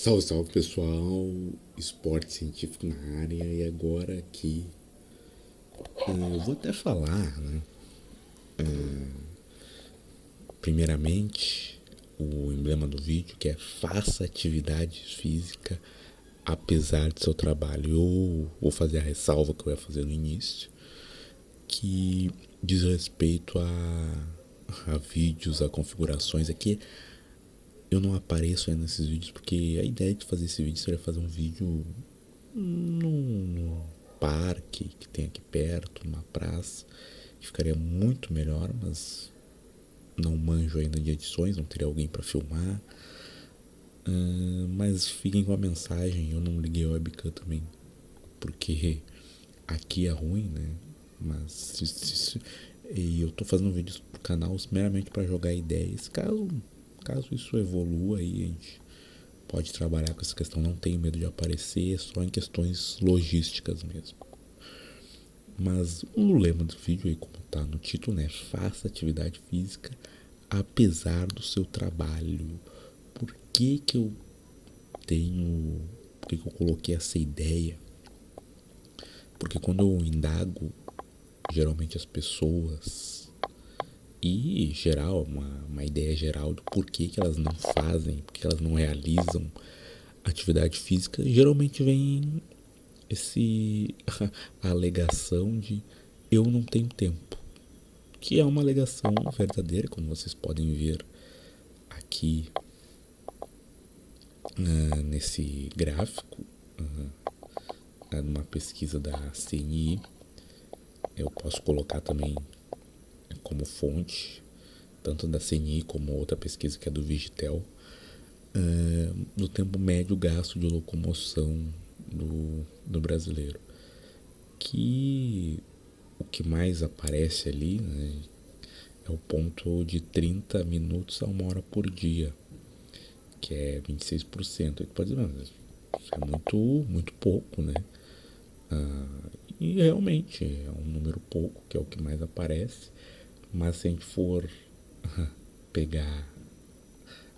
Salve, salve pessoal, esporte científico na área e agora aqui eu vou até falar, né? Primeiramente, o emblema do vídeo que é faça atividade física apesar do seu trabalho. Eu vou fazer a ressalva que eu ia fazer no início, que diz respeito a vídeos, a configurações aqui. Eu não apareço aí nesses vídeos porque a ideia de fazer esse vídeo seria fazer um vídeo num parque que tem aqui perto, numa praça, que ficaria muito melhor, mas não manjo ainda de edições, não teria alguém para filmar. Mas fiquem com a mensagem, eu não liguei a webcam também, porque aqui é ruim, né? Mas e eu tô fazendo vídeos pro canal meramente para jogar ideias. Caso isso evolua aí, a gente pode trabalhar com essa questão. Não tenho medo de aparecer, só em questões logísticas mesmo. Mas o lema do vídeo aí, como tá no título, né? Faça atividade física apesar do seu trabalho. Por que que eu tenho... Por que que eu coloquei essa ideia? Porque quando eu indago, geralmente as pessoas... E geral, uma ideia geral do porquê que elas não fazem, porque elas não realizam atividade física, geralmente vem a alegação de eu não tenho tempo, que é uma alegação verdadeira, como vocês podem ver aqui nesse gráfico, numa pesquisa da CNI. Eu posso colocar também como fonte, tanto da CNI como outra pesquisa que é do Vigitel, no tempo médio gasto de locomoção do brasileiro. Que o que mais aparece ali, né, é o ponto de 30 minutos a 1 hora por dia, que é 26%. E pode dizer, mas isso é muito pouco, né? E realmente é um número pouco, que é o que mais aparece. Mas se a gente for pegar,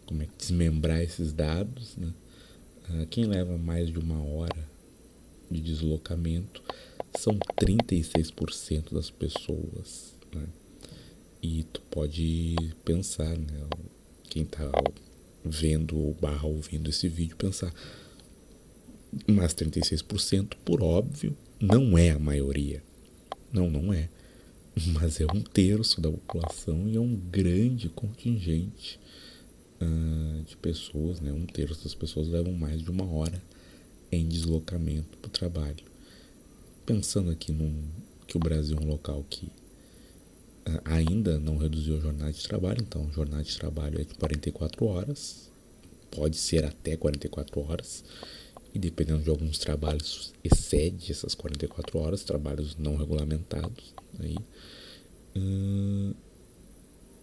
como é que desmembrar esses dados, né? Quem leva mais de 1 hora de deslocamento são 36% das pessoas, né? E tu pode pensar, né? Quem tá vendo ou ouvindo esse vídeo pensar, mas 36%, por óbvio, não é a maioria. Não é. Mas é 1/3 da população e é um grande contingente de pessoas, né? 1/3 das pessoas levam mais de 1 hora em deslocamento para o trabalho. Pensando aqui que o Brasil é um local que ainda não reduziu a jornada de trabalho, então a jornada de trabalho é de 44 horas, pode ser até 44 horas, e dependendo de alguns trabalhos excede essas 44 horas, trabalhos não regulamentados. Aí,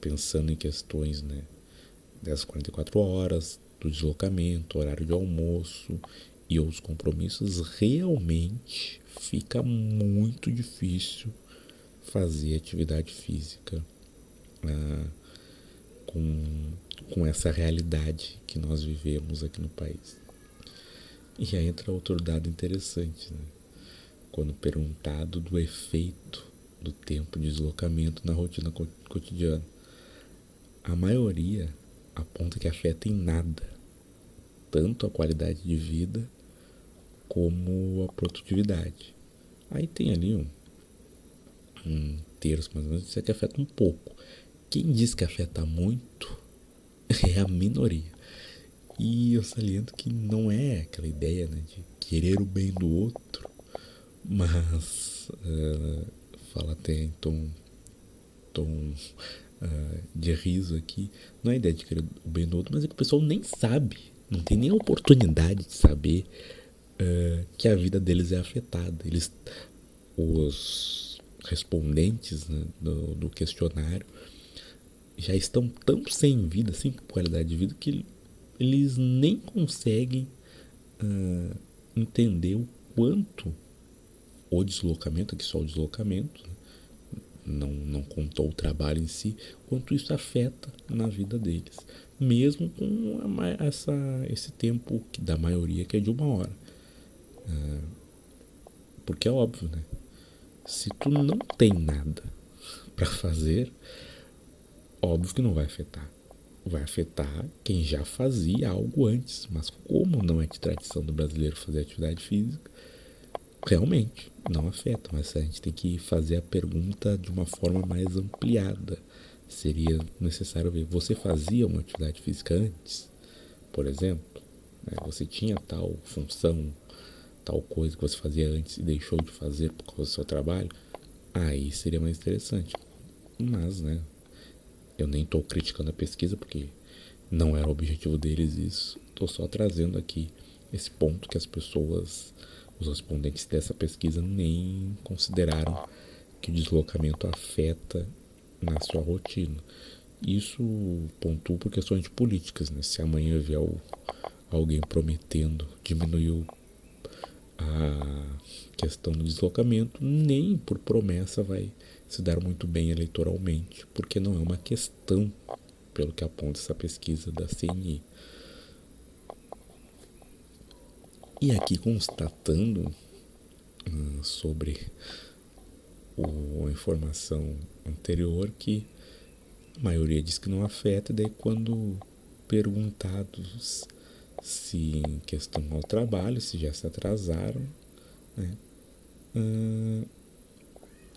pensando em questões, né, dessas 44 horas, do deslocamento, horário de almoço e outros compromissos, realmente fica muito difícil fazer atividade física com essa realidade que nós vivemos aqui no país. E aí entra outro dado interessante, né? Quando perguntado do efeito do tempo de deslocamento na rotina cotidiana, a maioria aponta que afeta em nada tanto a qualidade de vida como a produtividade. Aí tem ali um terço mais ou menos, isso aqui afeta um pouco. Quem diz que afeta muito é a minoria. E eu saliento que não é aquela ideia, né, de querer o bem do outro, mas fala até em tom de riso aqui, não é a ideia de querer o bem do outro, mas é que o pessoal nem sabe, não tem nem a oportunidade de saber que a vida deles é afetada. Os respondentes, né, do questionário já estão tão sem vida, sem qualidade de vida, que eles nem conseguem entender o quanto o deslocamento, aqui só o deslocamento, não contou o trabalho em si, quanto isso afeta na vida deles. mesmo com esse tempo da maioria que é de 1 hora. Porque é óbvio, né? Se tu não tem nada para fazer, óbvio que não vai afetar. Vai afetar quem já fazia algo antes, mas como não é de tradição do brasileiro fazer atividade física, realmente não afeta. Mas a gente tem que fazer a pergunta de uma forma mais ampliada. Seria necessário ver, você fazia uma atividade física antes, por exemplo? Você tinha tal função, tal coisa que você fazia antes e deixou de fazer por causa do seu trabalho? Aí seria mais interessante. Mas, né, eu nem estou criticando a pesquisa porque não era o objetivo deles isso. Estou só trazendo aqui esse ponto que as pessoas, os respondentes dessa pesquisa, nem consideraram que o deslocamento afeta na sua rotina. Isso pontuo por questões de políticas, né? Se amanhã vier alguém prometendo diminuir a questão do deslocamento, nem por promessa vai se dar muito bem eleitoralmente, porque não é uma questão, pelo que aponta essa pesquisa da CNI. E aqui constatando sobre a informação anterior que a maioria diz que não afeta, e daí quando perguntados se em questão ao trabalho, se já se atrasaram, né?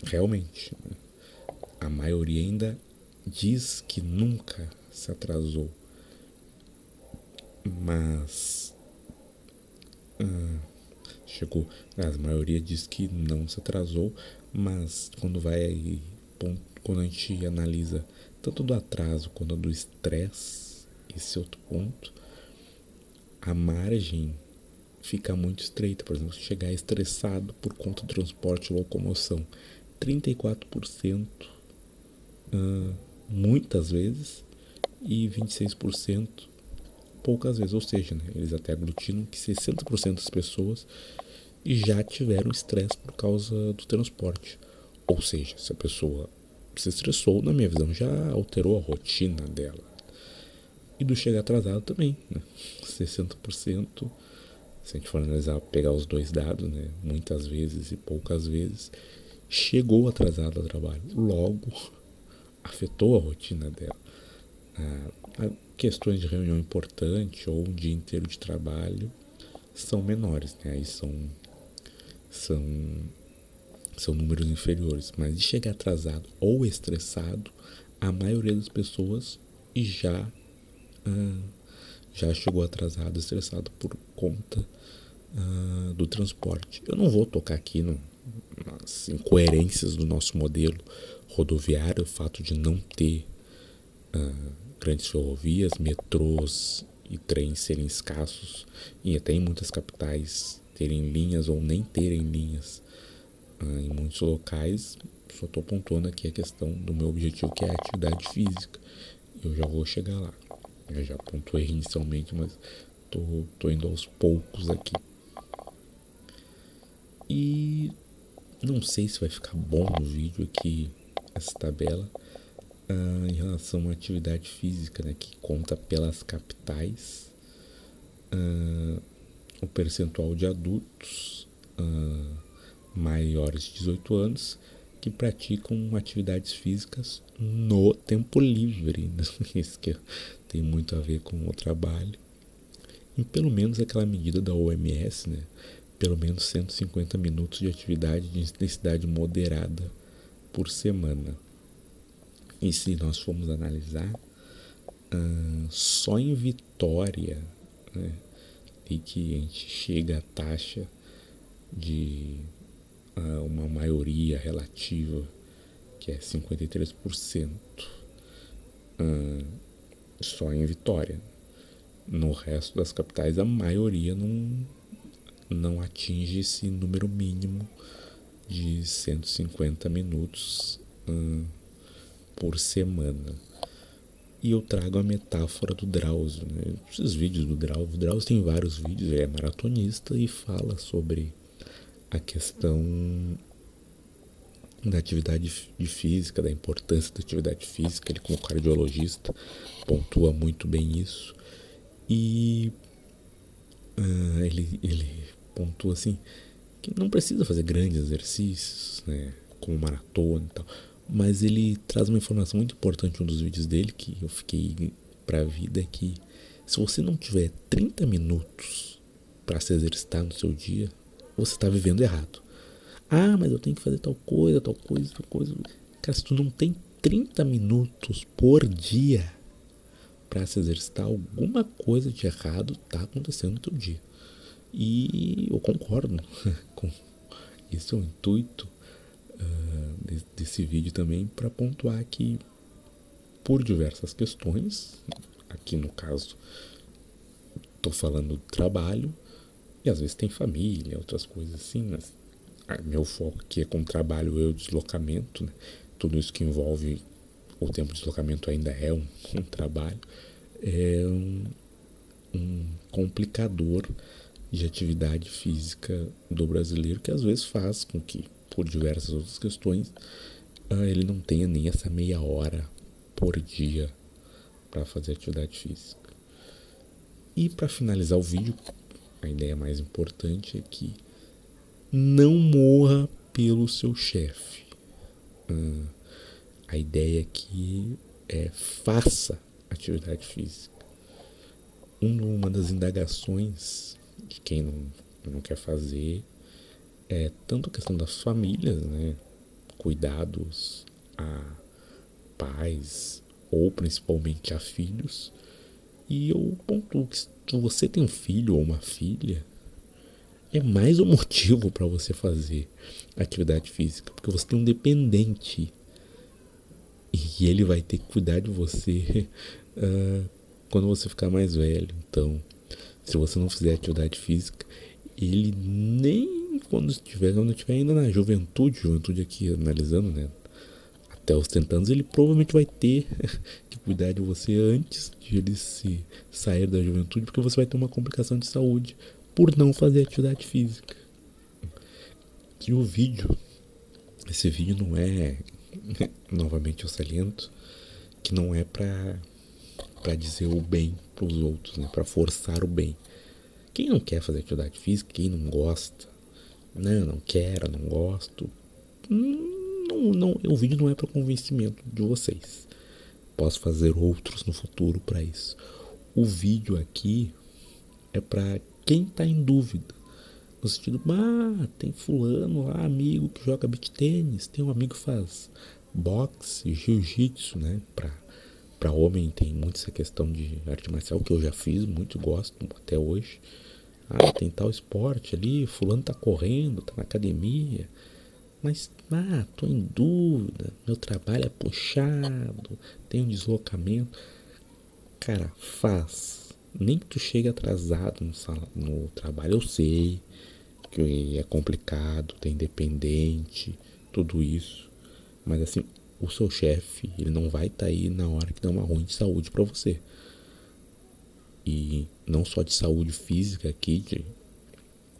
Realmente, né? A maioria ainda diz que nunca se atrasou, mas chegou, a maioria diz que não se atrasou, mas quando a gente analisa tanto do atraso quanto do estresse, esse outro ponto, a margem fica muito estreita. Por exemplo, se chegar estressado por conta do transporte e locomoção, 34% muitas vezes e 26% poucas vezes. Ou seja, né, eles até aglutinam que 60% das pessoas já tiveram estresse por causa do transporte. Ou seja, se a pessoa se estressou, na minha visão, já alterou a rotina dela. E do chegar atrasado também, né? 60%, se a gente for analisar, pegar os dois dados, né? Muitas vezes e poucas vezes, chegou atrasado ao trabalho. Logo, afetou a rotina dela. Questões de reunião importante ou um dia inteiro de trabalho são menores, né? Aí são números inferiores. Mas de chegar atrasado ou estressado, a maioria das pessoas já chegou atrasado, estressado por conta do transporte. Eu não vou tocar aqui nas incoerências do nosso modelo rodoviário, o fato de não ter grandes ferrovias, metrôs e trens serem escassos, e até em muitas capitais terem linhas ou nem terem linhas em muitos locais. Só estou pontuando aqui a questão do meu objetivo, que é a atividade física. Eu já vou chegar lá. Eu já pontuei inicialmente, mas tô indo aos poucos aqui. E não sei se vai ficar bom no vídeo aqui essa tabela em relação à atividade física, né, que conta pelas capitais o percentual de adultos maiores de 18 anos que praticam atividades físicas no tempo livre. Isso que tem muito a ver com o trabalho. Em pelo menos aquela medida da OMS, né? Pelo menos 150 minutos de atividade de intensidade moderada por semana. E se nós formos analisar, só em Vitória, né, e que a gente chega à taxa de uma maioria relativa, que é 53%, só em Vitória. No resto das capitais, a maioria não atinge esse número mínimo de 150 minutos por semana. E eu trago a metáfora do Drauzio, né? Esses vídeos do Drauzio. O Drauzio tem vários vídeos, ele é maratonista e fala sobre a questão da atividade física, da importância da atividade física. Ele, como cardiologista, pontua muito bem isso. E ele pontua assim que não precisa fazer grandes exercícios, né, como maratona e tal, mas ele traz uma informação muito importante em um dos vídeos dele que eu fiquei pra vida, é que se você não tiver 30 minutos para se exercitar no seu dia, você está vivendo errado. Ah, mas eu tenho que fazer tal coisa, tal coisa, tal coisa. Cara, se tu não tem 30 minutos por dia para se exercitar, alguma coisa de errado tá acontecendo no teu dia. E eu concordo com esse é o intuito desse vídeo também, para pontuar que por diversas questões, aqui no caso estou falando do trabalho, e às vezes tem família, outras coisas assim, mas meu foco aqui é com trabalho e o deslocamento, né? Tudo isso que envolve o tempo de deslocamento ainda é um trabalho, é um complicador de atividade física do brasileiro, que às vezes faz com que, por diversas outras questões, ele não tenha nem essa meia hora por dia para fazer atividade física. E para finalizar o vídeo, a ideia mais importante é que não morra pelo seu chefe. A ideia aqui é faça atividade física. Uma das indagações de quem não quer fazer é tanto a questão das famílias, né? Cuidados a pais ou principalmente a filhos. E eu pontuo que se você tem um filho ou uma filha, é mais um motivo para você fazer atividade física, porque você tem um dependente e ele vai ter que cuidar de você quando você ficar mais velho. Então, se você não fizer atividade física, ele nem quando estiver ainda na juventude aqui analisando, né, até os 30 anos, ele provavelmente vai ter que cuidar de você antes de ele se sair da juventude, porque você vai ter uma complicação de saúde por não fazer atividade física. E o vídeo, esse vídeo não é, novamente eu saliento, que não é pra dizer o bem pros outros, né, pra forçar o bem. Quem não quer fazer atividade física, quem não gosta, não quero, não gosto, não, o vídeo não é para convencimento de vocês. Posso fazer outros no futuro para isso. O vídeo aqui é para quem tá em dúvida, no sentido, tem fulano lá, amigo que joga beach tênis, tem um amigo que faz boxe, jiu-jitsu, né? Para homem tem muito essa questão de arte marcial, que eu já fiz, muito gosto até hoje. Tem tal esporte ali, fulano tá correndo, tá na academia, mas tô em dúvida, meu trabalho é puxado, tem um deslocamento. Cara, faz. Nem que tu chegue atrasado no trabalho, eu sei que é complicado, tem dependente, tudo isso. Mas assim, o seu chefe, ele não vai estar aí na hora que dá uma ruim de saúde pra você. E não só de saúde física aqui, de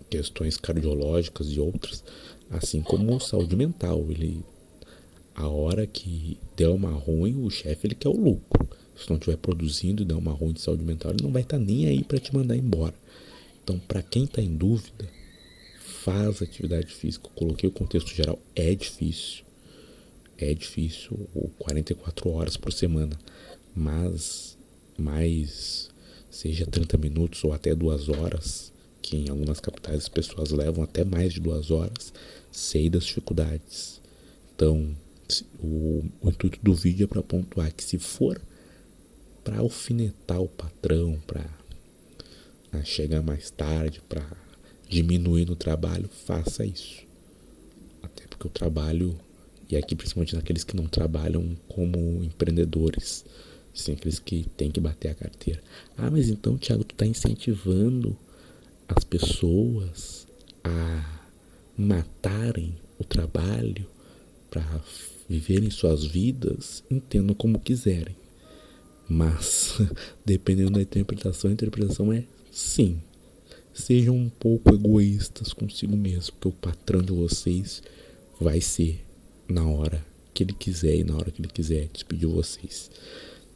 questões cardiológicas e outras, assim como saúde mental. A hora que der uma ruim, o chefe ele quer o lucro. Se não estiver produzindo e der uma ruim de saúde mental, ele não vai estar nem aí para te mandar embora. Então, para quem está em dúvida, faz atividade física. Eu coloquei o contexto geral, é difícil. É difícil, 44 horas por semana. Mas seja 30 minutos ou até 2 horas, que em algumas capitais as pessoas levam até mais de 2 horas, sei das dificuldades. Então, o intuito do vídeo é para pontuar que se for para alfinetar o patrão, para chegar mais tarde, para diminuir no trabalho, faça isso. Até porque o trabalho, e aqui principalmente naqueles que não trabalham como empreendedores, sim, aqueles que têm que bater a carteira. Mas então, Thiago, tu tá incentivando as pessoas a matarem o trabalho para viverem suas vidas? Entendam como quiserem. Mas, dependendo da interpretação, a interpretação é sim. Sejam um pouco egoístas consigo mesmo, porque o patrão de vocês vai ser na hora que ele quiser e na hora que ele quiser despedir vocês.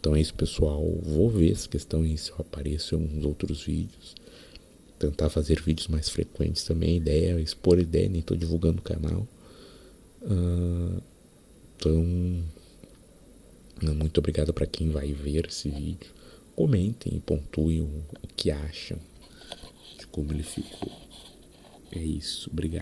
Então é isso, pessoal. Vou ver essa questão e se eu apareço em alguns outros vídeos. Tentar fazer vídeos mais frequentes também. A ideia é expor a ideia, nem tô divulgando o canal. Então, muito obrigado para quem vai ver esse vídeo. Comentem e pontuem o que acham de como ele ficou. É isso, obrigado.